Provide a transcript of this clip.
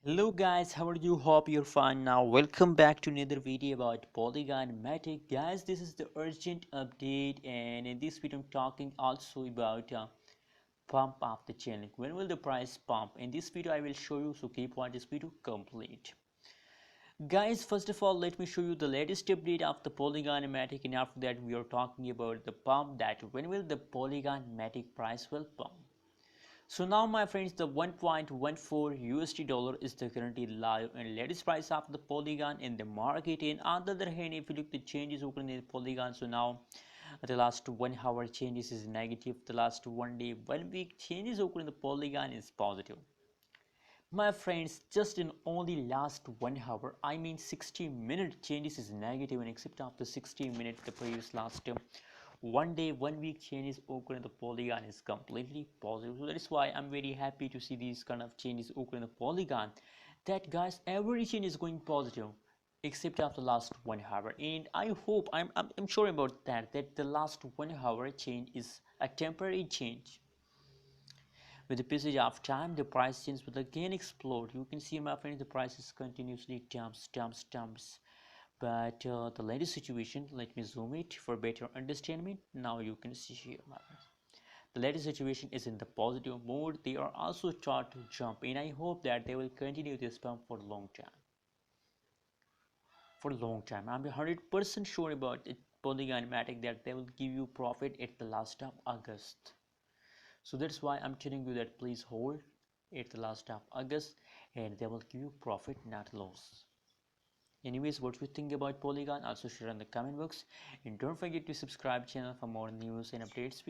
Hello guys, how are you? Hope you're fine now. Welcome back to another video about Polygon Matic. Guys, this is the urgent update, and in this video I'm talking also about pump of the chain link. When will the price pump? In this video I will show you, so keep watching this video complete. Guys, first of all let me show you the latest update of the Polygon Matic, and after that we are talking about the pump, that when will the Polygon Matic price will pump. So now my friends, the 1.14 USD dollar is the currently live and latest price of the Polygon in the market. And on the other hand, if you look the changes occurring in the Polygon, so now the last 1 hour changes is negative, the last 1 day 1 week changes occurring in the Polygon is positive. My friends, just in only last 1 hour, I mean 60-minute changes is negative, and except after 60 minutes the previous last 1 day 1 week changes occur in the Polygon is completely positive. So that is why I'm very happy to see these kind of changes occur in the Polygon, that guys every change is going positive except after last 1 hour. And I hope I'm sure about that the last 1 hour change is a temporary change. With the passage of time, the price change will again explode. You can see, my friends, the price is continuously dumps. But the latest situation, let me zoom it for better understanding. Now you can see here, my friends, the latest situation is in the positive mode. They are also start to jump, and I hope that they will continue this pump for a long time. I'm 100% sure about it, Polygon Matic, that they will give you profit at the last of August. So that's why I'm telling you that please hold at the last of August, and they will give you profit, not loss. Anyways, what you think about Polygon, also share in the comment box, and don't forget to subscribe channel for more news and updates.